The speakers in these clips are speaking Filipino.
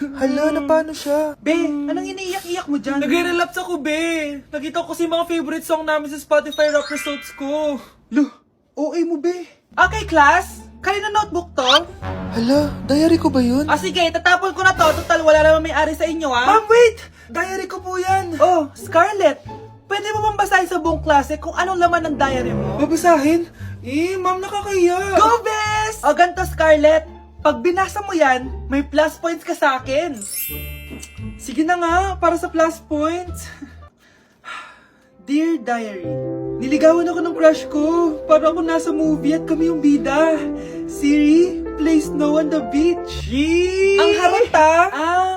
Hala, na paano siya? Be, anong iniiyak-iyak mo dyan? Nagre-relapse ako, be. Nakita ko kasi mga favorite song namin sa Spotify rap results ko. Lo, OA mo, be. Okay, class. Kanina notebook to? Hala, diary ko ba yun? Sige, tatapon ko na to. Total, wala naman may-ari sa inyo, ha? Ma'am, wait! Diary ko po yan. Oh, Scarlett. Pwede mo bang basahin sa buong klase kung anong laman ng diary mo? Babasahin? Ma'am, nakakaya. Go, Bes! O, ganito, Scarlett. Pag binasa mo yan, may plus points ka sa akin. Sige na nga, para sa plus points. Dear Diary, Niligawan ako ng crush ko. Para ako nasa movie at kami yung bida. Siri, play Snow on the Beach. Yee! ang harot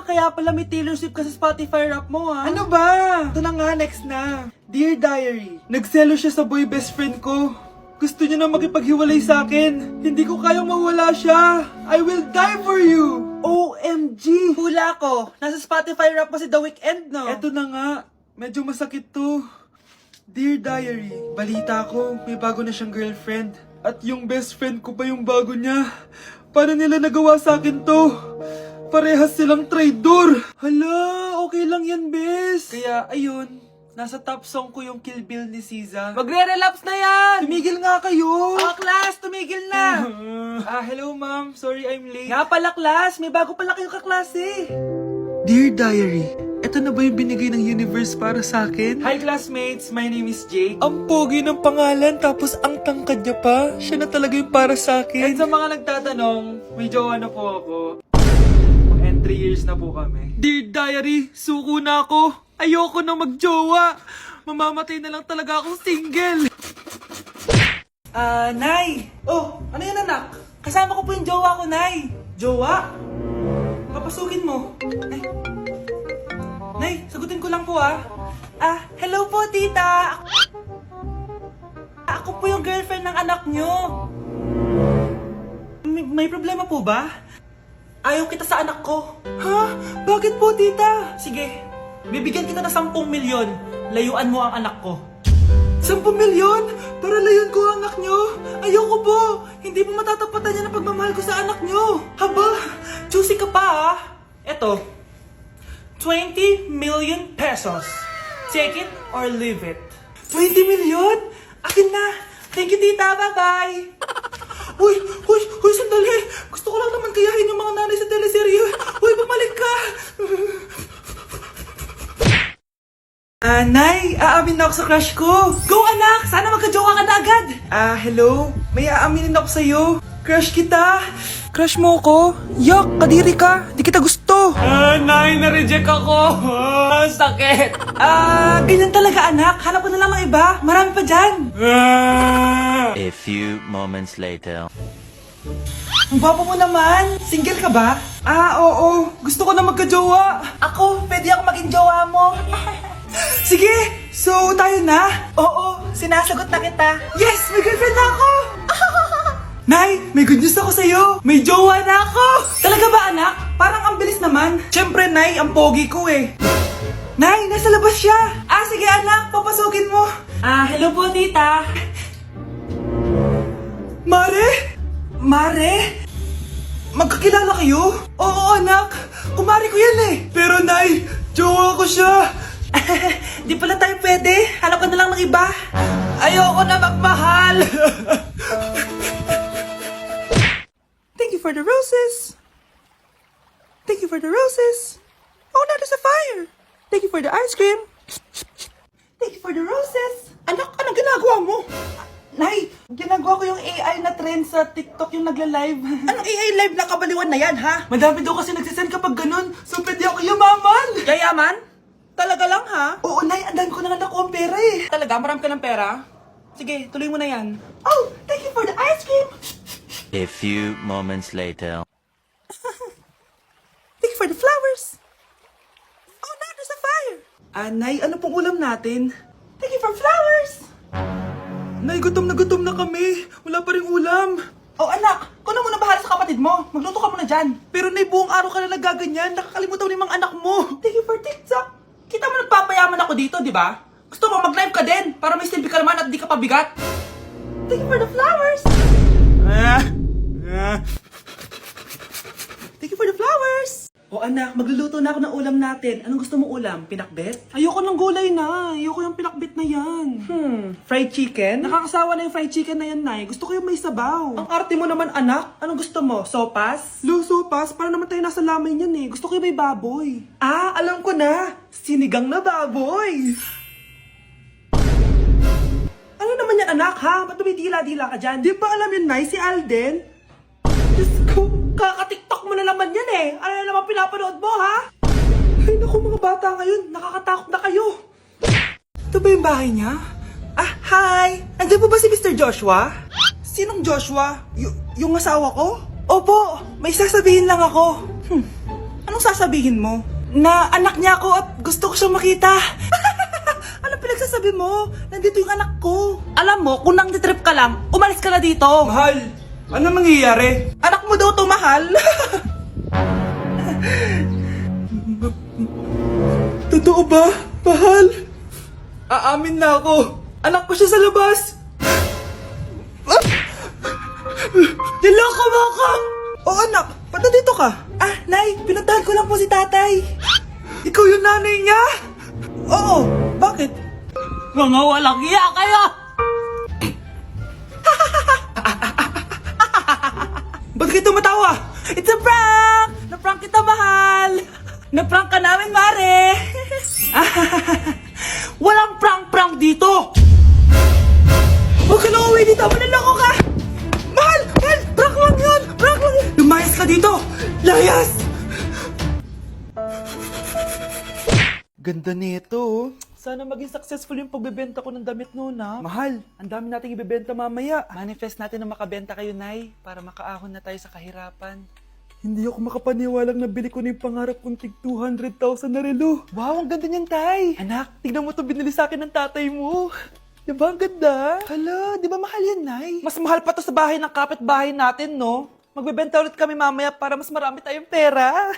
kaya pala may Taylor Swift ka sa Spotify rap mo, ha? Ano ba? Ito na nga, next na. Dear Diary, Nagselo siya sa boy best friend ko. Gusto niya na makipaghiwalay sa akin. Hindi ko kayang mawala siya. I will die for you. OMG! Hula ko, nasa Spotify rap mo si The Weeknd, no? Eto na nga. Medyo masakit to. Dear Diary, balita ko, may bago na siyang girlfriend. At yung best friend ko pa yung bago niya. Paano nila nagawa sa akin to? Parehas silang traitor. Hala, okay lang yan, bes. Kaya, ayun, nasa top song ko yung Kill Bill ni SZA. Magre-relapse na yan! Tumigil nga kayo! Class, tumigil na! Hello ma'am. Sorry I'm late. Nga pala, class, may bago pala kayong kaklase. Dear Diary, eto na ba yung binigay ng universe para sa akin? Hi, classmates, my name is Jake. Ang pogi ng pangalan tapos ang tangkad niya pa. Siya na talaga yung para sa And akin. sa mga nagtatanong, may jowa na po ako. And 3 years na po kami. Dear Diary, suko na ako. Ayoko na magjowa. Mamamatay na lang talaga akong single. Nay! Oh, ano yan, anak? Kasama ko po yung jowa ko, Nay. Jowa? Papasukin mo. Nay, sagutin ko lang po, hello po, tita. Ako po yung girlfriend ng anak nyo. May problema po ba? Ayaw kita sa anak ko. Ha? Bakit po, tita? Sige, bibigyan kita ng 10 milyon. Layuan mo ang anak ko. 10 milyon? Para layon ko ang anak nyo? Ayoko po. Hindi mo matatapatan yan ang pagmamahal ko sa anak nyo. Haba, juicy ka pa, Eto, 20 million pesos. Take it or leave it. 20 milyon? Akin na. Thank you, tita. Bye-bye. Uy, sandali. Gusto ko lang naman kayahin yung mga nanay sa teleserye. Uy, bumalik ka. Nay, aamin na ako sa crush ko. Go, anak! Sana magka-jowa ka na agad. Hello? May aaminin ako sa'yo. Crush kita. Crush mo ako? Yak, kadiri ka. Di kita gusto. Nay, na-reject ako. Sakit. Ganyan talaga, anak. Hanap ko na lang ng iba. Marami pa dyan. A few moments later. Ang gwapo mo naman. Single ka ba? Oo. Gusto ko na magka-jowa. Ako, pwede ako maging jowa mo. Sige, so tayo na? Oo, sinasagot na kita. Yes, may girlfriend na ako. Nay, may good news ako sa'yo. May jowa na ako. Talaga ba, anak? Parang ang bilis naman. Siyempre, Nay, ang pogi ko eh. Nay, nasa labas siya. Sige anak, papasukin mo. Hello po, tita. Mare? Magkakilala kayo? Oo, anak. Kumari ko yan eh. Pero Nay, jowa ko siya. Di pala tayo pwede. Hanap ka na lang ng iba. Ayoko na magmahal. Thank you for the roses. Thank you for the roses. Oh, now there's a fire. Thank you for the ice cream. Thank you for the roses. Anak, anong ginagawa mo? Nay, ginagawa ko yung AI na trend sa TikTok yung nagla-live. Anong AI live na kabaliwan na yan, ha? Madami daw kasi nagsisend kapag ganun. So, pwede ako yumaman. Yayaman? Talaga lang, ha? Oo, Nay, ang dami ko na nga nakuha ang pera eh. Talaga, marami ka ng pera? Sige, tuloy mo na yan. Oh, thank you for the ice cream. A few moments later. Thank you for the flowers. Oh, now there's a fire. Nay, ano pong ulam natin? Thank you for flowers. Nay, gutom na kami. Wala pa rin ulam. Oh, anak, kung na muna bahala sa kapatid mo. Magluto ka muna dyan. Pero Nay, buong araw ka na nagaganyan. Nakakalimutan mo ni mga anak mo. Thank you for TikTok. Kita mo nagpapayaman ako dito, di ba? Gusto mo mag-live ka din para may silbi ka naman at di ka pabigat. Thank you for the flowers. Thank you for the flowers. O anak, magluluto na ako ng ulam natin. Anong gusto mo ulam? Pinakbet? Ayoko ng gulay na. Ayoko yung pinakbit na yan. Fried chicken? Nakakasawa na yung fried chicken na yan, Nay. Gusto ko yung may sabaw. Ang arte mo naman anak. Anong gusto mo? Sopas? Luso, pas. Para naman tayo nasa lamay yan eh. Gusto ko yung may baboy. Ah, alam ko na. Sinigang na baboy. Ano naman yan anak ha? Ba't tumitila-dila ka dyan? Di ba alam yun, Nay? Si Alden? Diyos ko, kaka-tiktok mo na naman yan eh. Ano na naman pinapanood mo ha? Ay naku mga bata ngayon. Nakakatakot na kayo. Ito ba yung bahay niya? Ah, hi! Andiyan po ba si Mr. Joshua? Sinong Joshua? Yung asawa ko? Opo, may sasabihin lang ako. Anong sasabihin mo? Na anak niya ako at gusto ko siyang makita. Anong pinagsasabi mo? Nandito yung anak ko. Alam mo, kung nang-trip ka lang, umalis ka na dito. Mahal, ano mangyayari? Anak mo daw to, mahal. Totoo ba? Mahal? Aamin na ako. Anak ko siya sa labas. Niloko mo ako! O anak, ba't nandito ka? Ah, Nay, pinuntahan ko lang po si tatay. Ikaw yung nanay niya? Oo, bakit? Mga walang iya kayo! Ba't kayo tumatawa? It's a prank! Na-prank kita, mahal! Na-prank ka namin, Mare! Walang prank-prank dito! Huwag ka na uwi dito! Manaloko ka! Mahal! Mahal! Prank lang yun! Prank lang yun! Lumayas ka dito! Layas! Ganda nito, oh. Sana maging successful yung pagbebenta ko ng damit noon, ha? Mahal, ang dami nating ibebenta mamaya. Manifest natin na makabenta kayo, Nay, para makaahon na tayo sa kahirapan. Hindi ako makapaniwalang nabili ko na yung pangarap kong tig 200,000 na relo. Wow, ang ganda niyan, Tay! Anak, tignan mo to binili sa akin ng tatay mo. Diba ang ganda? Hala, di ba mahal yan, Nay? Mas mahal pa to sa bahay ng kapitbahay natin, no? Magbebenta ulit kami mamaya para mas marami tayong pera.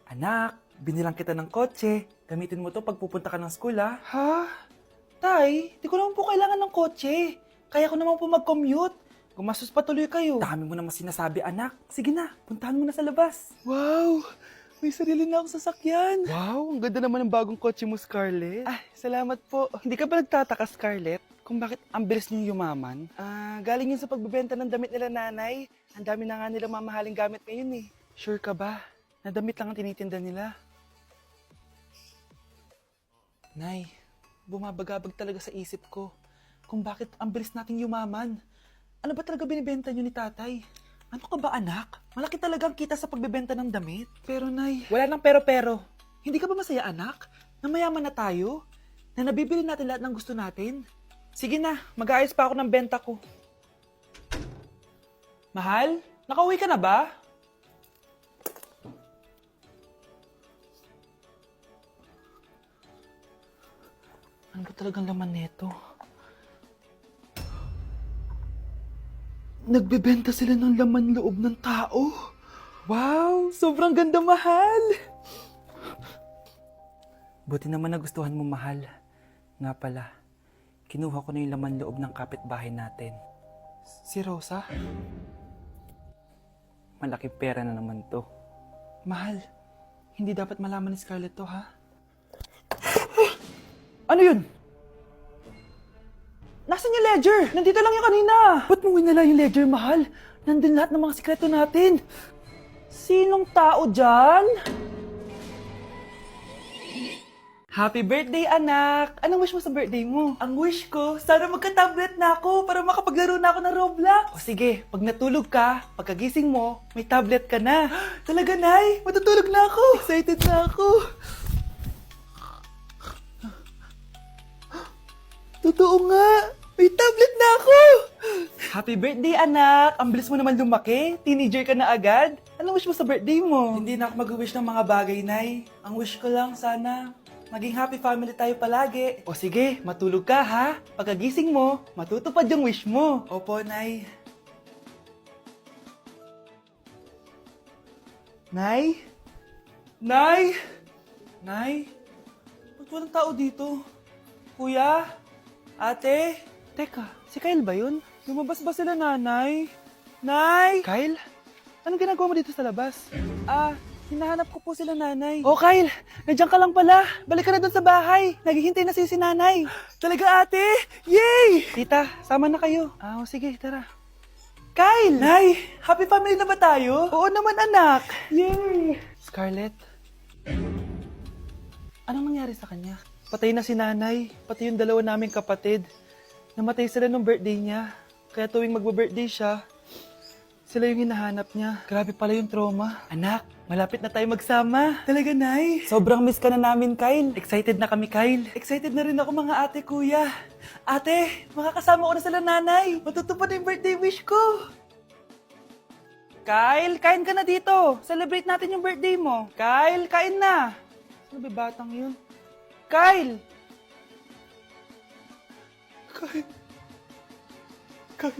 Anak, binilang kita ng kotse. Gamitin mo to pag pupunta ka ng school, ha? Ha? Tay, di ko naman po kailangan ng kotse. Kaya ko naman po mag-commute. Gumastos pa tuloy kayo. Dami mo naman sinasabi, anak. Sige na, puntahan mo na sa labas. Wow! May sarili na akong sasakyan. Wow, ang ganda naman ng bagong kotse mo, Scarlett. Ah, salamat po. Hindi ka ba nagtataka, Scarlett, kung bakit ang bilis niyo yumaman? Galing yun sa pagbebenta ng damit nila nanay. Ang dami na nga nila mamahaling gamit ngayon eh. Sure ka ba? Na damit lang ang tinitinda nila? Nay, bumabagabag talaga sa isip ko kung bakit ang bilis nating yumaman. Ano ba talaga binibenta niyo ni tatay? Ano ka ba anak? Malaki talaga ang kita sa pagbebenta ng damit. Pero, Nay, Wala nang pero-pero. Hindi ka ba masaya, anak? Na mayaman na tayo? Na nabibili natin lahat ng gusto natin? Sige na, mag-aayos pa ako ng benta ko. Mahal, nakauwi ka na ba? Ano ba talagang laman nito? nagbebenta sila ng laman loob ng tao. Wow, sobrang ganda, mahal. Buti naman nagustuhan mo, mahal. Nga pala, kinuha ko na yung laman loob ng kapitbahay natin. Si Rosa? Malaking pera na naman to. Mahal, hindi dapat malaman ni Scarlett to, ha? Ano yun? Nasaan yung ledger? Nandito lang yung kanina. Ba't mo winala yung ledger, mahal? Nandun lahat ng mga sikreto natin. Sinong tao dyan? Happy birthday, anak! Anong wish mo sa birthday mo? Ang wish ko, sana magka-tablet na ako para makapaglaro na ako ng Roblox. O sige, pag natulog ka, pagkagising mo, may tablet ka na. Talaga, Nay? Matutulog na ako. Excited na ako. Totoo nga, may tablet na ako. Happy birthday, anak! Ang bilis mo naman lumaki. Teenager ka na agad. Anong wish mo sa birthday mo? Hindi na ako mag-wish ng mga bagay, Nay. Ang wish ko lang, sana maging happy family tayo palagi. O sige, matulog ka, ha? Pagkagising mo, matutupad yung wish mo. Opo, Nay. Nay? Nay? Nay? Ba't walang tao dito? Kuya? Ate? Teka, si Kyle ba yun? Lumabas ba sila, nanay? Nay? Kyle? Anong ginagawa mo dito sa labas? Hinahanap ko po sila nanay. Oh, Kyle! Nandiyan ka lang pala. Balik ka na doon sa bahay. Naghihintay na si nanay. Talaga, ate? Yay! Tita, sama na kayo. Sige, tara. Kyle! Nay! Happy family na ba tayo? Oo naman, anak. Yay! Scarlett? Anong nangyari sa kanya? Patay na si nanay. Pati yung dalawa naming kapatid. Namatay sila nung birthday niya. Kaya tuwing magbe-birthday siya, sila yung hinahanap niya. Grabe pala yung trauma. Anak, malapit na tayo magsama. Talaga, Nay. Sobrang miss ka na namin, Kyle. Excited na kami, Kyle. Excited na rin ako, mga ate, kuya. Ate, makakasama ko na sila nanay. Matutupad na yung birthday wish ko. Kyle, kain ka na dito. Celebrate natin yung birthday mo. Kyle, kain na. Sino ba batang yun? Kyle! Kyle.